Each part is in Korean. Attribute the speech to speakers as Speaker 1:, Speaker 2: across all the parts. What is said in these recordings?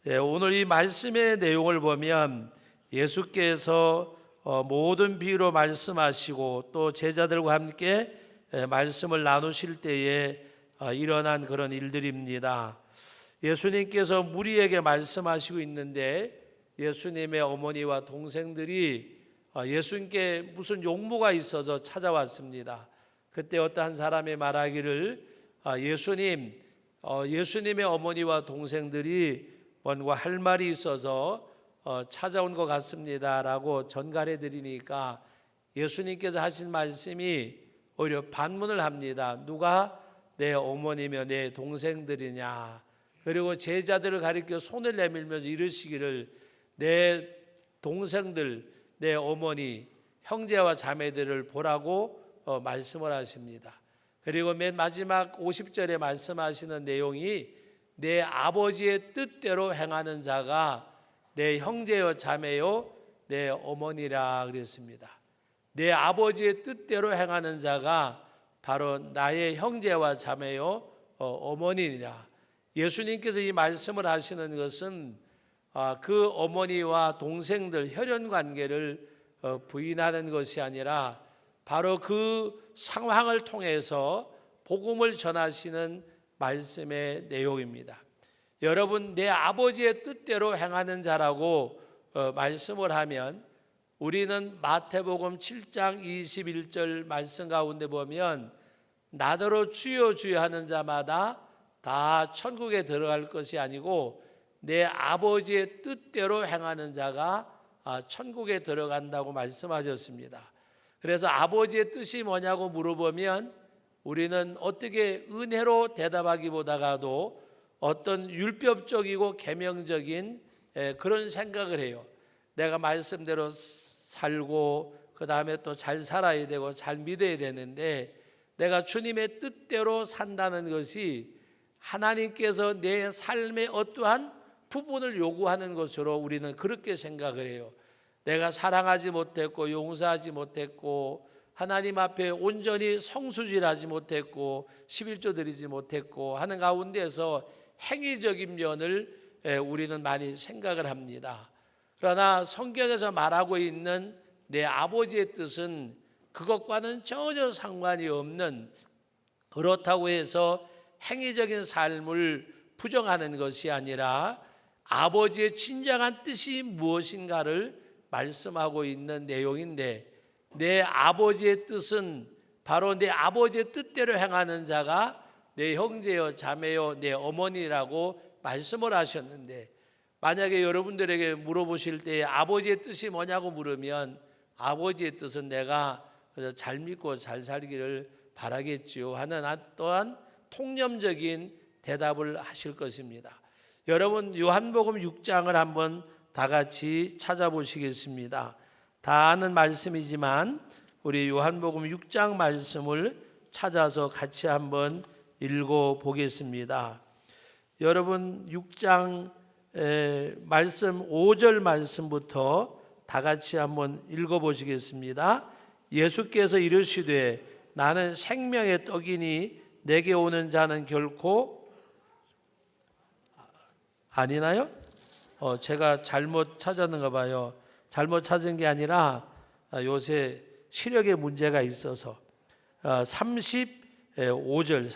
Speaker 1: 오늘 이 말씀의 내용을 보면 예수께서 모든 비유로 말씀하시고 또 제자들과 함께 말씀을 나누실 때에 일어난 그런 일들입니다. 예수님께서 무리에게 말씀하시고 있는데 예수님의 어머니와 동생들이 예수님께 무슨 용무가 있어서 찾아왔습니다. 그때 어떤 사람이 말하기를 예수님의 어머니와 동생들이 뭔가 할 말이 있어서 찾아온 것 같습니다 라고 전갈해 드리니까 예수님께서 하신 말씀이 오히려 반문을 합니다. 누가 내 어머니며 내 동생들이냐. 그리고 제자들을 가리켜 손을 내밀면서 이르시기를 내 동생들, 내 어머니, 형제와 자매들을 보라고 말씀을 하십니다. 그리고 맨 마지막 50절에 말씀하시는 내용이 내 아버지의 뜻대로 행하는 자가 내 형제요 자매요 내 어머니라 그랬습니다. 내 아버지의 뜻대로 행하는 자가 바로 나의 형제와 자매요 어머니니라. 예수님께서 이 말씀을 하시는 것은 그 어머니와 동생들 혈연 관계를 부인하는 것이 아니라 바로 그 상황을 통해서 복음을 전하시는 말씀의 내용입니다. 여러분, 내 아버지의 뜻대로 행하는 자라고 말씀을 하면 우리는 마태복음 7장 21절 말씀 가운데 보면 나더러 주여 주여 하는 자마다 다 천국에 들어갈 것이 아니고 내 아버지의 뜻대로 행하는 자가 천국에 들어간다고 말씀하셨습니다. 그래서 아버지의 뜻이 뭐냐고 물어보면 우리는 어떻게 은혜로 대답하기보다가도 어떤 율법적이고 계명적인 그런 생각을 해요. 내가 말씀대로 살고 그 다음에 또 잘 살아야 되고 잘 믿어야 되는데 내가 주님의 뜻대로 산다는 것이 하나님께서 내 삶의 어떠한 부분을 요구하는 것으로 우리는 그렇게 생각을 해요. 내가 사랑하지 못했고 용서하지 못했고 하나님 앞에 온전히 성수질하지 못했고 11조 드리지 못했고 하는 가운데서 행위적인 면을 우리는 많이 생각을 합니다. 그러나 성경에서 말하고 있는 내 아버지의 뜻은 그것과는 전혀 상관이 없는, 그렇다고 해서 행위적인 삶을 부정하는 것이 아니라 아버지의 진정한 뜻이 무엇인가를 말씀하고 있는 내용인데, 내 아버지의 뜻은 바로 내 아버지의 뜻대로 행하는 자가 내 형제요 자매요 내 어머니라고 말씀을 하셨는데, 만약에 여러분들에게 물어보실 때 아버지의 뜻이 뭐냐고 물으면 아버지의 뜻은 내가 잘 믿고 잘 살기를 바라겠지요 하는 또한 통념적인 대답을 하실 것입니다. 여러분, 요한복음 6장을 한번 다 같이 찾아보시겠습니다. 다 아는 말씀이지만 우리 요한복음 6장 말씀을 찾아서 같이 한번 읽어보겠습니다. 여러분, 6장 말씀 5절 말씀부터 다 같이 한번 읽어보시겠습니다. 예수께서 이르시되 나는 생명의 떡이니 내게 오는 자는 결코 아니나요? 제가 잘못 찾았는가 봐요. 잘못 찾은 게 아니라 요새 시력에 문제가 있어서 35절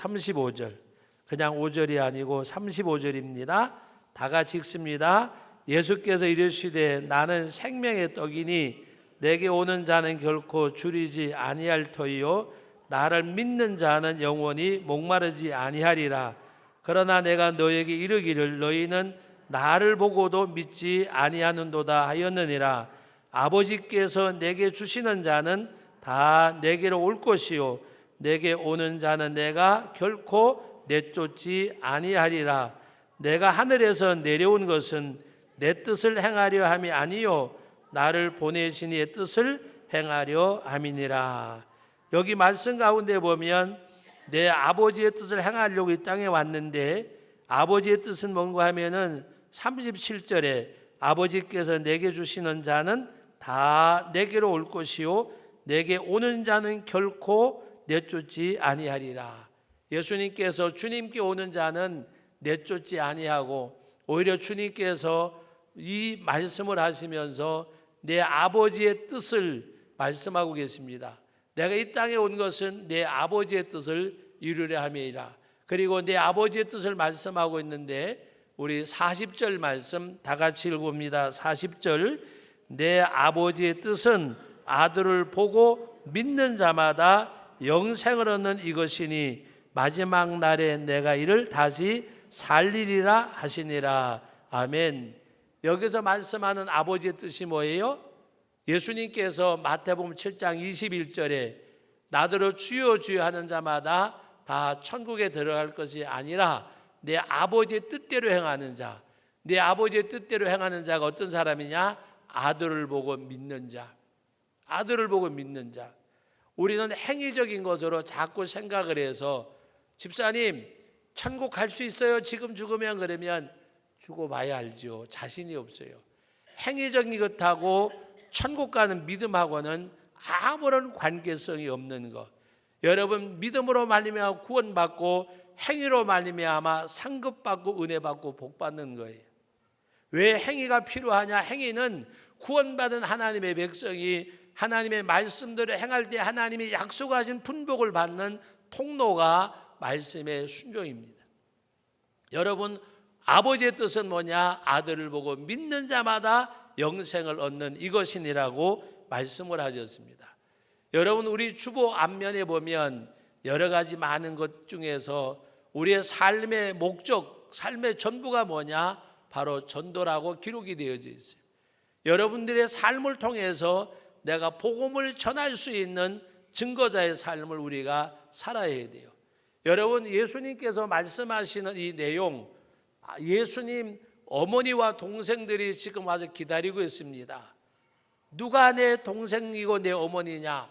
Speaker 1: 그냥 5절이 아니고 35절입니다. 다 같이 읽습니다. 예수께서 이르시되 나는 생명의 떡이니 내게 오는 자는 결코 줄이지 아니할 터이요 나를 믿는 자는 영원히 목마르지 아니하리라. 그러나 내가 너에게 이르기를 너희는 나를 보고도 믿지 아니하는도다 하였느니라. 아버지께서 내게 주시는 자는 다 내게로 올 것이요 내게 오는 자는 내가 결코 내쫓지 아니하리라. 내가 하늘에서 내려온 것은 내 뜻을 행하려 함이 아니요 나를 보내신 이의 뜻을 행하려 함이니라. 여기 말씀 가운데 보면 내 아버지의 뜻을 행하려고 이 땅에 왔는데 아버지의 뜻은 뭔가 하면은 37절에 아버지께서 내게 주시는 자는 다 내게로 올 것이요 내게 오는 자는 결코 내쫓지 아니하리라. 예수님께서 주님께 오는 자는 내쫓지 아니하고 오히려 주님께서 이 말씀을 하시면서 내 아버지의 뜻을 말씀하고 계십니다. 내가 이 땅에 온 것은 내 아버지의 뜻을 이루려 함이라. 그리고 내 아버지의 뜻을 말씀하고 있는데 우리 40절 말씀 다 같이 읽어봅니다. 40절 내 아버지의 뜻은 아들을 보고 믿는 자마다 영생을 얻는 이것이니 마지막 날에 내가 이를 다시 살리리라 하시니라. 아멘. 여기서 말씀하는 아버지의 뜻이 뭐예요? 예수님께서 마태복음 7장 21절에 나더러 주여 주여 하는 자마다 다 천국에 들어갈 것이 아니라 내 아버지의 뜻대로 행하는 자. 내 아버지의 뜻대로 행하는 자가 어떤 사람이냐? 아들을 보고 믿는 자. 아들을 보고 믿는 자. 우리는 행위적인 것으로 자꾸 생각을 해서 집사님 천국 갈 수 있어요? 지금 죽으면 그러면 죽어봐야 알죠. 자신이 없어요. 행위적인 것하고 천국 가는 믿음하고는 아무런 관계성이 없는 것. 여러분 믿음으로 말미암아 구원받고 행위로 말미암아 상급받고 은혜받고 복받는 거예요. 왜 행위가 필요하냐? 행위는 구원받은 하나님의 백성이 하나님의 말씀대로 행할 때 하나님이 약속하신 분복을 받는 통로가 말씀의 순종입니다. 여러분 아버지의 뜻은 뭐냐? 아들을 보고 믿는 자마다 영생을 얻는 이것이니라고 말씀을 하셨습니다. 여러분 우리 주보 앞면에 보면 여러 가지 많은 것 중에서 우리의 삶의 목적, 삶의 전부가 뭐냐? 바로 전도라고 기록이 되어져 있어요. 여러분들의 삶을 통해서 내가 복음을 전할 수 있는 증거자의 삶을 우리가 살아야 돼요. 여러분 예수님께서 말씀하시는 이 내용, 예수님 어머니와 동생들이 지금 와서 기다리고 있습니다. 누가 내 동생이고 내 어머니냐?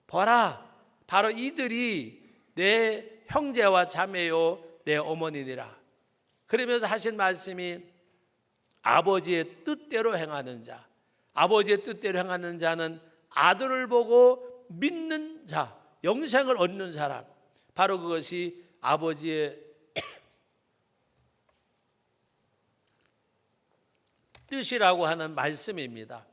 Speaker 1: 보라, 바로 이들이 내 형제와 자매요 내 어머니니라. 그러면서 하신 말씀이 아버지의 뜻대로 행하는 자. 아버지의 뜻대로 행하는 자는 아들을 보고 믿는 자, 영생을 얻는 사람. 바로 그것이 아버지의 뜻이라고 하는 말씀입니다.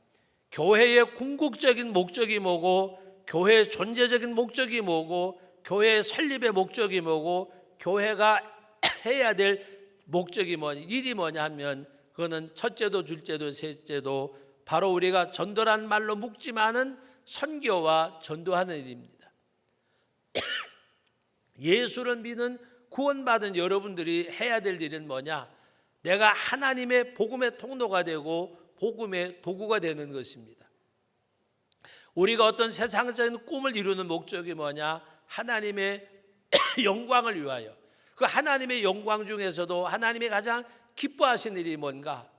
Speaker 1: 교회의 궁극적인 목적이 뭐고, 교회의 존재적인 목적이 뭐고, 교회의 설립의 목적이 뭐고, 교회가 해야 될 목적이 뭐냐, 일이 뭐냐 하면 그거는 첫째도 둘째도 셋째도 바로 우리가 전도란 말로 묵지만은 선교와 전도하는 일입니다. 예수를 믿는 구원받은 여러분들이 해야 될 일은 뭐냐? 내가 하나님의 복음의 통로가 되고 복음의 도구가 되는 것입니다. 우리가 어떤 세상적인 꿈을 이루는 목적이 뭐냐? 하나님의 영광을 위하여. 그 하나님의 영광 중에서도 하나님이 가장 기뻐하시는 일이 뭔가?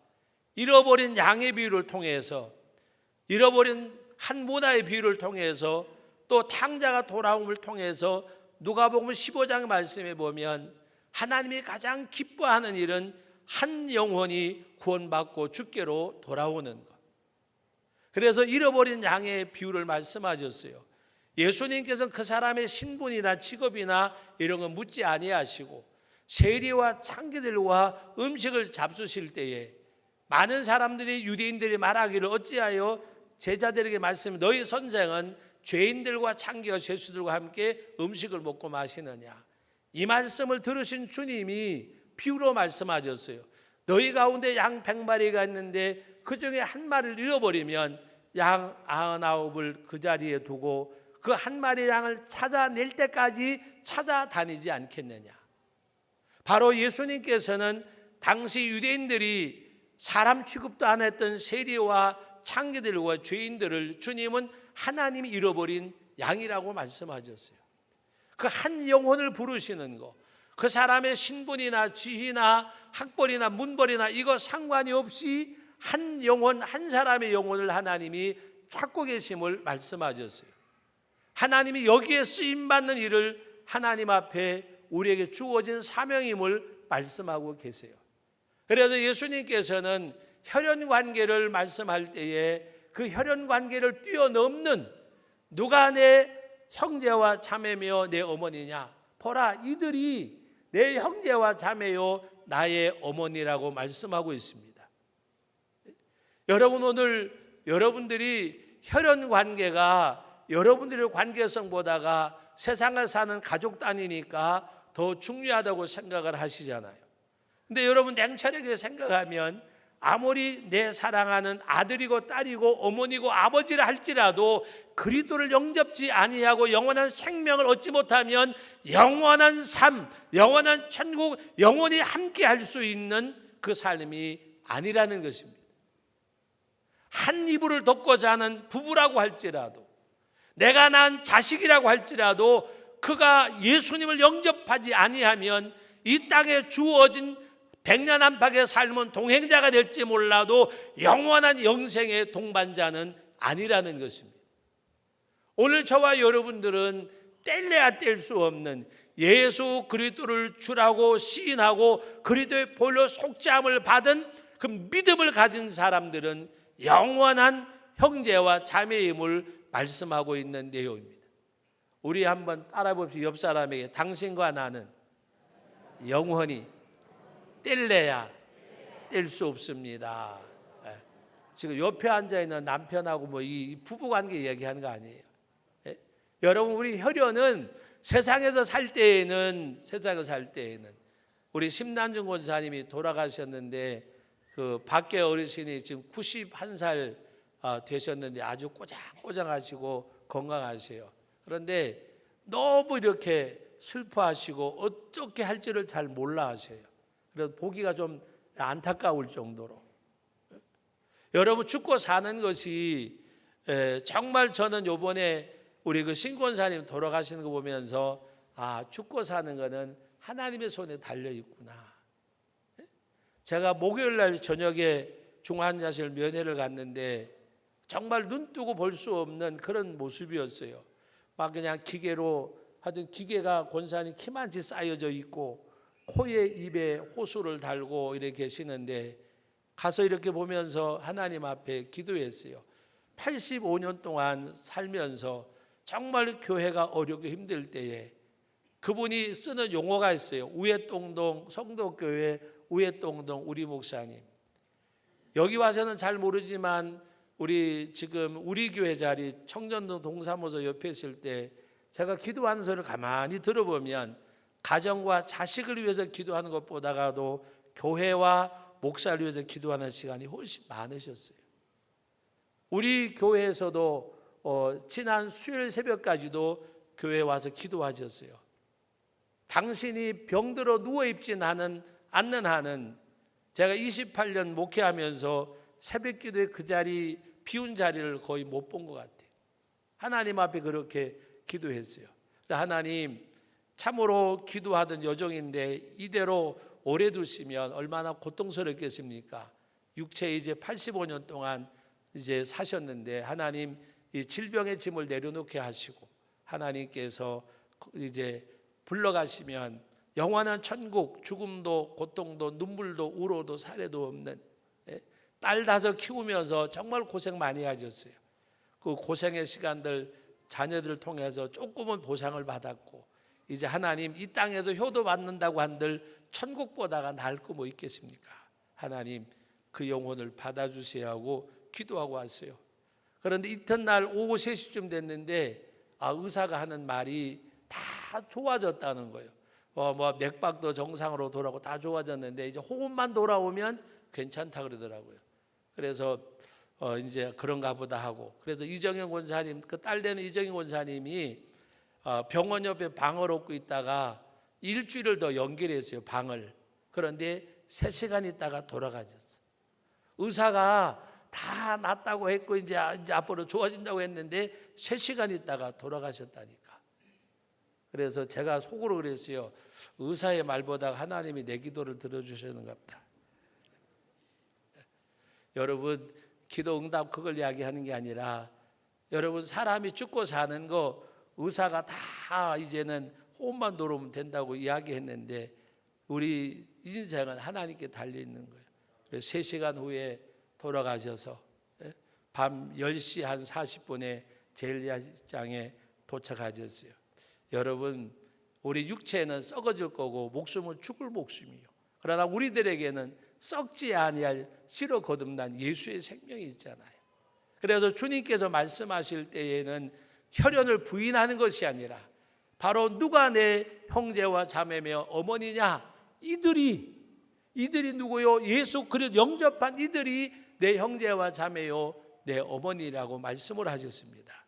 Speaker 1: 잃어버린 양의 비유를 통해서, 잃어버린 한 문화의 비유를 통해서, 또 탕자가 돌아옴을 통해서 누가복음 15장 말씀에 보면 하나님이 가장 기뻐하는 일은 한 영혼이 구원받고 주께로 돌아오는 것. 그래서 잃어버린 양의 비유를 말씀하셨어요. 예수님께서는 그 사람의 신분이나 직업이나 이런 건 묻지 아니하시고 세리와 창기들과 음식을 잡수실 때에 많은 사람들이 유대인들이 말하기를 어찌하여 제자들에게 말씀해 너희 선생은 죄인들과 창기와 죄수들과 함께 음식을 먹고 마시느냐. 이 말씀을 들으신 주님이 비유로 말씀하셨어요. 너희 가운데 양 100마리가 있는데 그 중에 한 마리를 잃어버리면 양 99을 그 자리에 두고 그 한 마리 양을 찾아낼 때까지 찾아다니지 않겠느냐. 바로 예수님께서는 당시 유대인들이 사람 취급도 안 했던 세리와 창기들과 죄인들을 주님은 하나님이 잃어버린 양이라고 말씀하셨어요. 그 한 영혼을 부르시는 거, 그 사람의 신분이나 지위나 학벌이나 문벌이나 이거 상관이 없이 한 영혼, 한 사람의 영혼을 하나님이 찾고 계심을 말씀하셨어요. 하나님이 여기에 쓰임받는 일을 하나님 앞에 우리에게 주어진 사명임을 말씀하고 계세요. 그래서 예수님께서는 혈연관계를 말씀할 때에 그 혈연관계를 뛰어넘는 누가 내 형제와 자매며 내 어머니냐? 보라, 이들이 내 형제와 자매요 나의 어머니라고 말씀하고 있습니다. 여러분, 오늘 여러분들이 혈연 관계가 여러분들의 관계성보다가 세상을 사는 가족 단위니까 더 중요하다고 생각을 하시잖아요. 근데 여러분, 냉철하게 생각하면 아무리 내 사랑하는 아들이고 딸이고 어머니고 아버지라 할지라도 그리스도를 영접지 아니하고 영원한 생명을 얻지 못하면 영원한 삶, 영원한 천국, 영원히 함께 할 수 있는 그 삶이 아니라는 것입니다. 한 이불을 덮고 자는 부부라고 할지라도, 내가 낳은 자식이라고 할지라도 그가 예수님을 영접하지 아니하면 이 땅에 주어진 백년안팎의 삶은 동행자가 될지 몰라도 영원한 영생의 동반자는 아니라는 것입니다. 오늘 저와 여러분들은 뗄래야 뗄 수 없는 예수 그리스도를 주라고 시인하고 그리스도의 보혈로 속죄함을 받은 그 믿음을 가진 사람들은 영원한 형제와 자매임을 말씀하고 있는 내용입니다. 우리 한번 따라 봅시다. 옆 사람에게, 당신과 나는 영원히 뗄래야 뗄 수 없습니다. 지금 옆에 앉아 있는 남편하고 뭐 이 부부관계 얘기하는 거 아니에요. 여러분, 우리 혈연은 세상에서 살 때에는 우리 심난중 권사님이 돌아가셨는데 그 밖에 어르신이 지금 91살 되셨는데 아주 꼬장꼬장하시고 건강하세요. 그런데 너무 이렇게 슬퍼하시고 어떻게 할지를 잘 몰라 하세요. 그래서 보기가 좀 안타까울 정도로. 여러분, 죽고 사는 것이 정말 저는 요번에 우리 그 신권사님 돌아가시는 거 보면서 죽고 사는 거는 하나님의 손에 달려 있구나. 제가 목요일 날 저녁에 중환자실 면회를 갔는데 정말 눈 뜨고 볼 수 없는 그런 모습이었어요. 막 그냥 기계로 하여튼 기계가 권사님 키만치 쌓여져 있고 코에 입에 호수를 달고 이렇게 계시는데 가서 이렇게 보면서 하나님 앞에 기도했어요. 85년 동안 살면서 정말 교회가 어렵고 힘들 때에 그분이 쓰는 용어가 있어요. 우회동동 성도교회 우회동동 우리 목사님. 여기 와서는 잘 모르지만 우리 지금 우리 교회 자리 청년동 동사무소 옆에 있을 때 제가 기도하는 소리를 가만히 들어보면 가정과 자식을 위해서 기도하는 것보다도 교회와 목사를 위해서 기도하는 시간이 훨씬 많으셨어요. 우리 교회에서도 지난 수요일 새벽까지도 교회에 와서 기도하셨어요. 당신이 병들어 누워있진 않는 한은 제가 28년 목회하면서 새벽 기도에 그 자리 비운 자리를 거의 못 본 것 같아요. 하나님 앞에 그렇게 기도했어요. 하나님, 참으로 기도하던 여정인데 이대로 오래 두시면 얼마나 고통스럽겠습니까? 육체에 이제 85년 동안 이제 사셨는데 하나님 이 질병의 짐을 내려놓게 하시고 하나님께서 이제 불러가시면 영원한 천국, 죽음도 고통도 눈물도 울어도 사례도 없는 딸 5 키우면서 정말 고생 많이 하셨어요. 그 고생의 시간들 자녀들을 통해서 조금은 보상을 받았고 이제 하나님 이 땅에서 효도 받는다고 한들 천국보다가 나을 거 뭐 있겠습니까? 하나님 그 영혼을 받아주세요 하고 기도하고 왔어요. 그런데 이튿날 오후 3시쯤 됐는데 의사가 하는 말이 다 좋아졌다는 거예요. 뭐 맥박도 정상으로 돌아오고 다 좋아졌는데 이제 호흡만 돌아오면 괜찮다 그러더라고요. 그래서 이제 그런가 보다 하고 그래서 이정현 권사님 그 딸 되는 이정현 권사님이 병원 옆에 방을 얻고 있다가 일주일을 더 연결했어요, 방을. 그런데 3시간 있다가 돌아가셨어요. 의사가 다 낫다고 했고 이제 앞으로 좋아진다고 했는데 3시간 있다가 돌아가셨다니까. 그래서 제가 속으로 그랬어요. 의사의 말보다 하나님이 내 기도를 들어주시는가 보다. 여러분, 기도 응답 그걸 이야기하는 게 아니라 여러분, 사람이 죽고 사는 거 의사가 다 이제는 호흡만 들어오면 된다고 이야기했는데 우리 인생은 하나님께 달려있는 거예요. 그래서 3시간 후에 돌아가셔서 밤 10시 한 40분에 제일야장에 도착하셨어요. 여러분, 우리 육체는 썩어질 거고 목숨은 죽을 목숨이에요. 그러나 우리들에게는 썩지 아니할 씨로 거듭난 예수의 생명이 있잖아요. 그래서 주님께서 말씀하실 때에는 혈연을 부인하는 것이 아니라 바로 누가 내 형제와 자매며 어머니냐? 이들이 누구요? 예수 그리스도 영접한 이들이 내 형제와 자매요 내 어머니라고 말씀을 하셨습니다.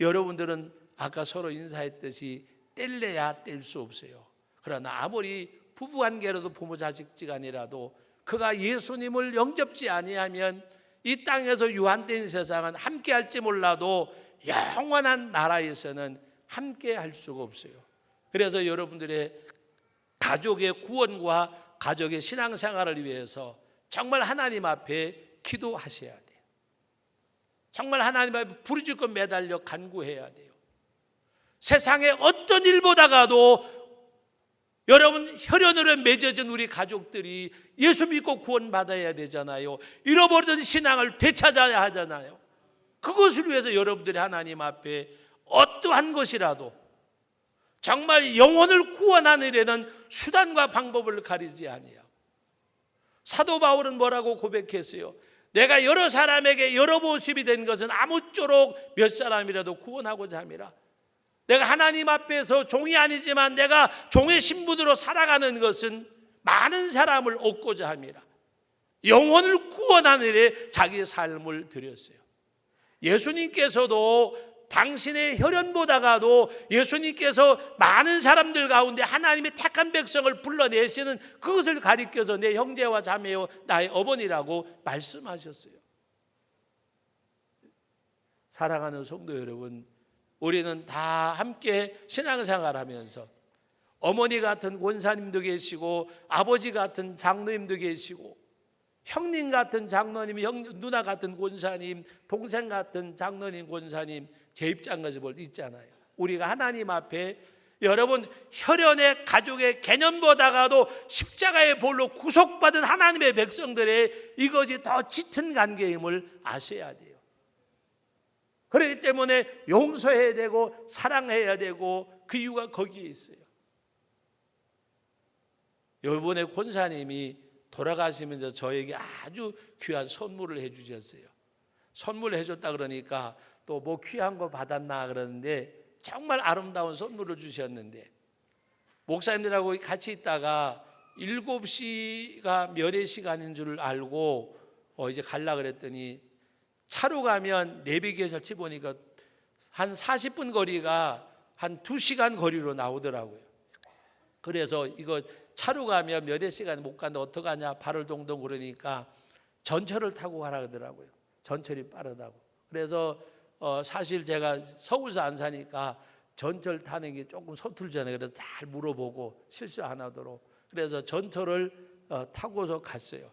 Speaker 1: 여러분들은 아까 서로 인사했듯이 뗄래야 뗄 수 없어요. 그러나 아무리 부부관계로도 부모 자식지간이라도 그가 예수님을 영접지 아니하면 이 땅에서 유한된 세상은 함께할지 몰라도 영원한 나라에서는 함께할 수가 없어요. 그래서 여러분들의 가족의 구원과 가족의 신앙생활을 위해서 정말 하나님 앞에 기도하셔야 돼요. 정말 하나님 앞에 부르짖고 매달려 간구해야 돼요. 세상의 어떤 일보다가도 여러분 혈연으로 맺어진 우리 가족들이 예수 믿고 구원받아야 되잖아요. 잃어버리던 신앙을 되찾아야 하잖아요. 그것을 위해서 여러분들이 하나님 앞에 어떠한 것이라도 정말 영혼을 구원하는 일에는 수단과 방법을 가리지 아니하고 사도 바울은 뭐라고 고백했어요? 내가 여러 사람에게 여러 모습이 된 것은 아무쪼록 몇 사람이라도 구원하고자 함이라. 내가 하나님 앞에서 종이 아니지만 내가 종의 신분으로 살아가는 것은 많은 사람을 얻고자 함이라. 영혼을 구원하는 일에 자기의 삶을 드렸어요. 예수님께서도 당신의 혈연보다가도 예수님께서 많은 사람들 가운데 하나님의 택한 백성을 불러내시는 그것을 가리켜서 내 형제와 자매요 나의 어머니라고 말씀하셨어요. 사랑하는 성도 여러분, 우리는 다 함께 신앙생활하면서 어머니 같은 권사님도 계시고 아버지 같은 장로님도 계시고 형님 같은 장로님, 누나 같은 권사님, 동생 같은 장로님, 권사님 제 입장에서 볼 때 있잖아요. 우리가 하나님 앞에 여러분 혈연의 가족의 개념보다가도 십자가의 볼로 구속받은 하나님의 백성들의 이것이 더 짙은 관계임을 아셔야 돼요. 그렇기 때문에 용서해야 되고 사랑해야 되고 그 이유가 거기에 있어요. 이번에 권사님이 돌아가시면서 저에게 아주 귀한 선물을 해주셨어요. 선물을 해줬다 그러니까 또 뭐 귀한 거 받았나 그러는데 정말 아름다운 선물을 주셨는데 목사님들하고 같이 있다가 7시가 면회 시간인 줄 알고 이제 갈라 그랬더니 차로 가면 내비게이션 보니까 한 40분 거리가 한 2시간 거리로 나오더라고요. 그래서 이거 차로 가면 몇 회 시간 못 가는데 어떡하냐 발을 동동 그러니까 전철을 타고 가라 그러더라고요. 전철이 빠르다고. 그래서 사실 제가 서울서 안 사니까 전철 타는 게 조금 서툴잖아요. 그래서 잘 물어보고 실수 안 하도록 그래서 전철을 타고서 갔어요.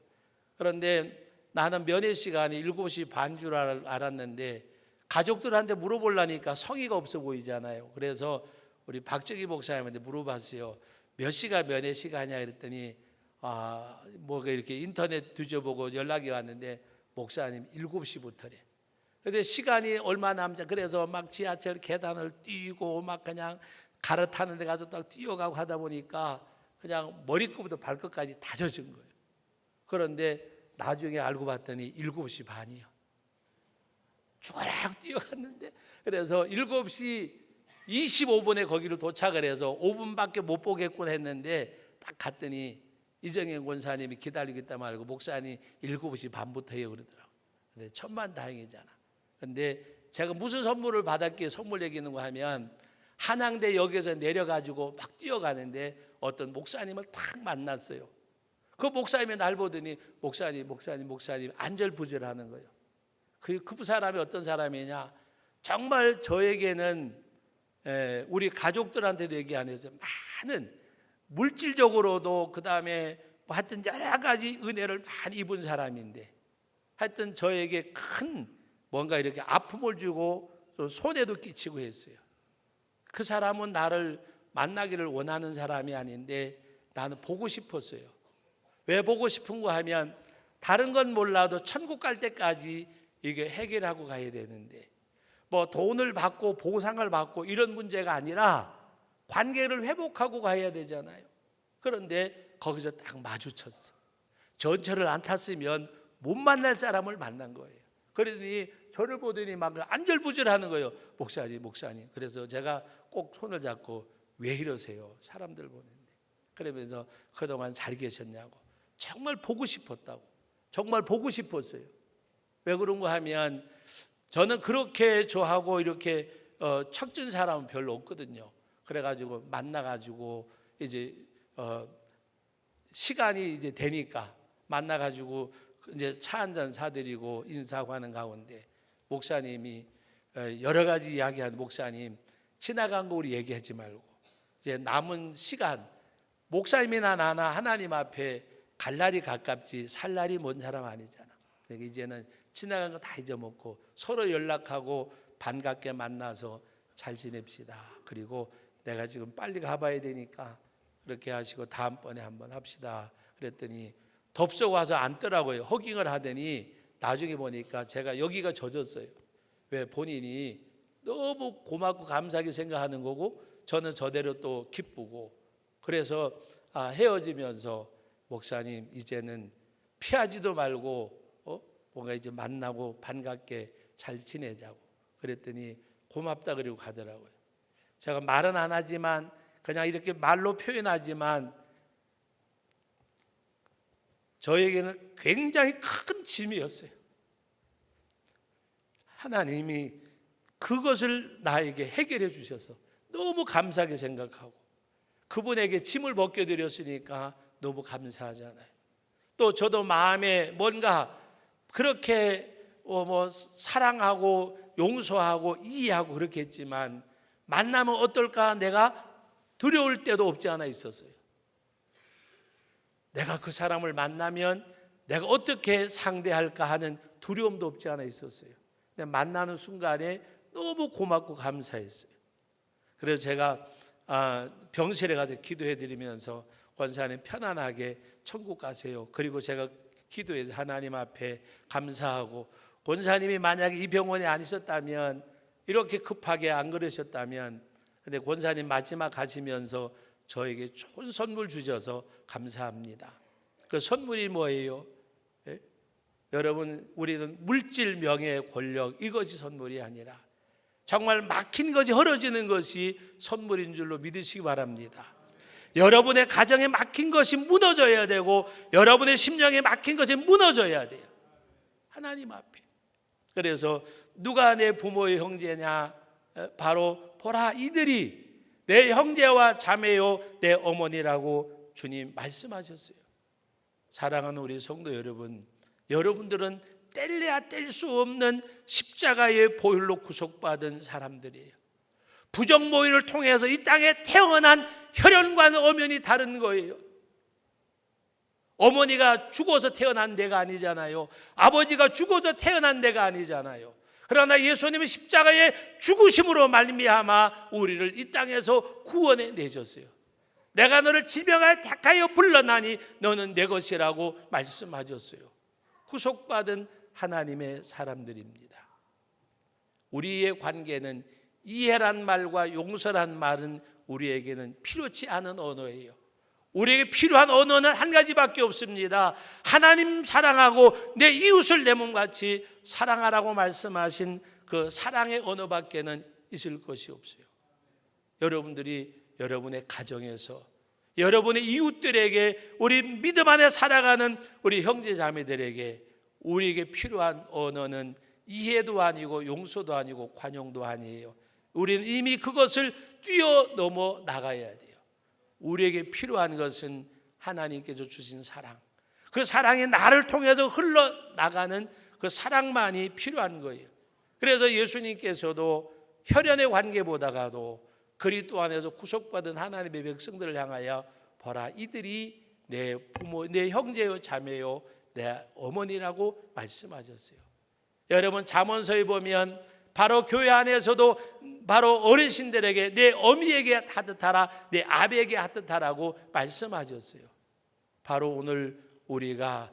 Speaker 1: 그런데 나는 면회 시간이 7시 반 줄 알았는데 가족들한테 물어보려니까 성의가 없어 보이잖아요. 그래서 우리 박정희 목사님한테 물어봤어요. 몇 시가 면회 시간이냐 그랬더니 뭐 이렇게 인터넷 뒤져보고 연락이 왔는데 목사님 7시부터래. 근데 시간이 얼마 남지 그래서 막 지하철 계단을 뛰고 막 그냥 갈아타는 데 가서 딱 뛰어가고 하다 보니까 그냥 머리끝부터 발끝까지 다 젖은 거예요. 그런데 나중에 알고 봤더니 7시 반이요. 쭈그락 뛰어갔는데 그래서 7시 25분에 거기를 도착을 해서 5분밖에 못 보겠군 했는데 딱 갔더니 이정현 권사님이 기다리고 있다 말고 목사님 7시 반부터 해요 그러더라고요. 근데 천만다행이잖아. 근데 제가 무슨 선물을 받았기에 선물 얘기는 거 하면 한양대역에서 내려가지고 막 뛰어가는데 어떤 목사님을 딱 만났어요. 그 목사님이 날 보더니 목사님 안절부절하는 거예요. 그 사람이 어떤 사람이냐? 정말 저에게는 우리 가족들한테도 얘기 안 해서 많은 물질적으로도 그 다음에 뭐 하여튼 여러 가지 은혜를 많이 입은 사람인데 하여튼 저에게 큰 뭔가 이렇게 아픔을 주고 손해도 끼치고 했어요. 그 사람은 나를 만나기를 원하는 사람이 아닌데 나는 보고 싶었어요. 왜 보고 싶은가 하면 다른 건 몰라도 천국 갈 때까지 이게 해결하고 가야 되는데 뭐 돈을 받고 보상을 받고 이런 문제가 아니라 관계를 회복하고 가야 되잖아요. 그런데 거기서 딱 마주쳤어. 전철을 안 탔으면 못 만날 사람을 만난 거예요. 그러더니 저를 보더니 막 안절부절하는 거예요. 목사님, 목사님. 그래서 제가 꼭 손을 잡고 왜 이러세요? 사람들 보는데. 그러면서 그동안 잘 계셨냐고. 정말 보고 싶었다고. 정말 보고 싶었어요. 왜 그런가 하면 저는 그렇게 좋아하고 이렇게 척진 사람은 별로 없거든요. 그래가지고 만나가지고 이제 시간이 이제 되니까 만나가지고 이제 차 한잔 사드리고 인사하고 하는 가운데 목사님이 여러 가지 이야기하는 목사님 지나간 거 우리 얘기하지 말고 이제 남은 시간 목사님이나 나나 하나님 앞에 갈 날이 가깝지 살 날이 먼 사람 아니잖아. 그러니까 이제는 지나간 거 다 잊어먹고 서로 연락하고 반갑게 만나서 잘 지냅시다. 그리고 내가 지금 빨리 가봐야 되니까 그렇게 하시고 다음번에 한번 합시다. 그랬더니 덥석 와서 앉더라고요. 허깅을 하더니 나중에 보니까 제가 여기가 젖었어요. 왜? 본인이 너무 고맙고 감사하게 생각하는 거고 저는 저대로 또 기쁘고 그래서 헤어지면서 목사님 이제는 피하지도 말고 뭔가 이제 만나고 반갑게 잘 지내자고 그랬더니 고맙다 그리고 가더라고요. 제가 말은 안 하지만 그냥 이렇게 말로 표현하지만 저에게는 굉장히 큰 짐이었어요. 하나님이 그것을 나에게 해결해 주셔서 너무 감사하게 생각하고 그분에게 짐을 벗겨드렸으니까 너무 감사하잖아요. 또 저도 마음에 뭔가 그렇게 사랑하고 용서하고 이해하고 그렇게 했지만 만나면 어떨까 내가 두려울 때도 없지 않아 있었어요. 내가 그 사람을 만나면 내가 어떻게 상대할까 하는 두려움도 없지 않아 있었어요. 근데 만나는 순간에 너무 고맙고 감사했어요. 그래서 제가 병실에 가서 기도해 드리면서 권사님 편안하게 천국 가세요. 그리고 제가 기도해서 하나님 앞에 감사하고 권사님이 만약에 이 병원에 안 있었다면 이렇게 급하게 안 그러셨다면 근데 권사님 마지막 가시면서 저에게 좋은 선물 주셔서 감사합니다. 그 선물이 뭐예요? 예? 여러분 우리는 물질, 명예, 권력 이것이 선물이 아니라 정말 막힌 것이 헐어지는 것이 선물인 줄로 믿으시기 바랍니다. 여러분의 가정에 막힌 것이 무너져야 되고 여러분의 심령에 막힌 것이 무너져야 돼요. 하나님 앞에. 그래서 누가 내 부모의 형제냐? 바로 보라 이들이 내 형제와 자매요 내 어머니라고 주님 말씀하셨어요. 사랑하는 우리 성도 여러분, 여러분들은 뗄래야 뗄 수 없는 십자가의 보혈로 구속받은 사람들이에요. 부정모의를 통해서 이 땅에 태어난 혈연과는 엄연히 다른 거예요. 어머니가 죽어서 태어난 데가 아니잖아요. 아버지가 죽어서 태어난 데가 아니잖아요. 그러나 예수님은 십자가의 죽으심으로 말미암아 우리를 이 땅에서 구원해 내셨어요. 내가 너를 지명하여 택하여 불러나니 너는 내 것이라고 말씀하셨어요. 구속받은 하나님의 사람들입니다. 우리의 관계는 이해란 말과 용서란 말은 우리에게는 필요치 않은 언어예요. 우리에게 필요한 언어는 한 가지밖에 없습니다. 하나님 사랑하고 내 이웃을 내 몸같이 사랑하라고 말씀하신 그 사랑의 언어밖에는 있을 것이 없어요. 여러분들이 여러분의 가정에서 여러분의 이웃들에게 우리 믿음 안에 살아가는 우리 형제 자매들에게 우리에게 필요한 언어는 이해도 아니고 용서도 아니고 관용도 아니에요. 우리는 이미 그것을 뛰어넘어 나가야 돼요. 우리에게 필요한 것은 하나님께서 주신 사랑, 그 사랑이 나를 통해서 흘러나가는 그 사랑만이 필요한 거예요. 그래서 예수님께서도 혈연의 관계보다가도 그리스도 안에서 구속받은 하나님의 백성들을 향하여 보라 이들이 내 부모, 내 형제요 자매요 내 어머니라고 말씀하셨어요. 여러분 잠언서에 보면 바로 교회 안에서도 바로 어르신들에게 내 어미에게 하듯하라 내 아비에게 하듯하라고 말씀하셨어요. 바로 오늘 우리가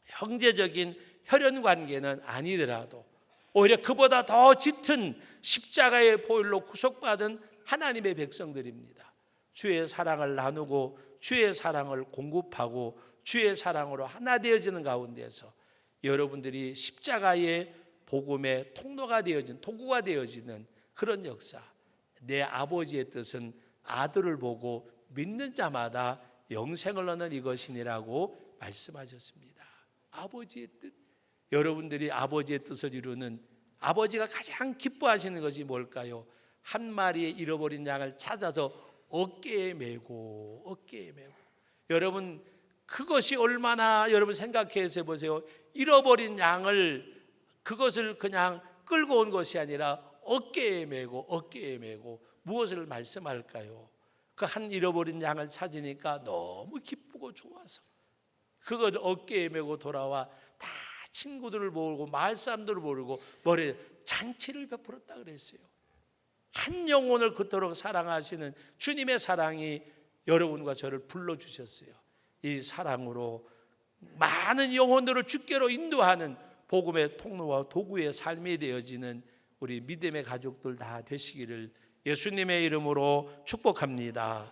Speaker 1: 형제적인 혈연 관계는 아니더라도 오히려 그보다 더 짙은 십자가의 보혈로 구속받은 하나님의 백성들입니다. 주의 사랑을 나누고 주의 사랑을 공급하고 주의 사랑으로 하나 되어지는 가운데서 여러분들이 십자가의 복음의 통로가 되어진, 도구가 되어지는 그런 역사. 내 아버지의 뜻은 아들을 보고 믿는 자마다 영생을 얻는 이것이니라고 말씀하셨습니다. 아버지의 뜻. 여러분들이 아버지의 뜻을 이루는, 아버지가 가장 기뻐하시는 것이 뭘까요? 한 마리의 잃어버린 양을 찾아서 어깨에 메고. 여러분, 그것이 얼마나, 여러분 생각해서 보세요. 잃어버린 양을, 그것을 그냥 끌고 온 것이 아니라 어깨에 메고 무엇을 말씀할까요? 그 한 잃어버린 양을 찾으니까 너무 기쁘고 좋아서 그걸 어깨에 메고 돌아와 다 친구들을 모으고 마을 사람들을 모으고 머리에 잔치를 베풀었다 그랬어요. 한 영혼을 그토록 사랑하시는 주님의 사랑이 여러분과 저를 불러주셨어요. 이 사랑으로 많은 영혼들을 주께로 인도하는 복음의 통로와 도구의 삶이 되어지는 우리 믿음의 가족들 다 되시기를 예수님의 이름으로 축복합니다.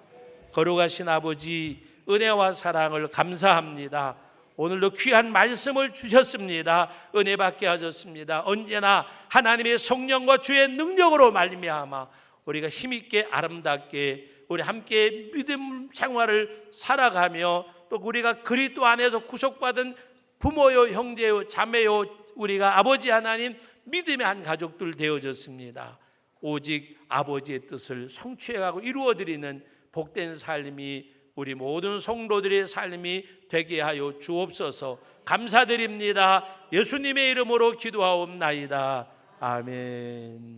Speaker 1: 거룩하신 아버지, 은혜와 사랑을 감사합니다. 오늘도 귀한 말씀을 주셨습니다. 은혜 받게 하셨습니다. 언제나 하나님의 성령과 주의 능력으로 말미암아 우리가 힘있게 아름답게 우리 함께 믿음 생활을 살아가며 또 우리가 그리스도 안에서 구속받은 부모요, 형제요, 자매요, 우리가 아버지 하나님 믿음의 한 가족들 되어졌습니다. 오직 아버지의 뜻을 성취해가고 이루어드리는 복된 삶이 우리 모든 성도들의 삶이 되게 하여 주옵소서. 감사드립니다. 예수님의 이름으로 기도하옵나이다. 아멘.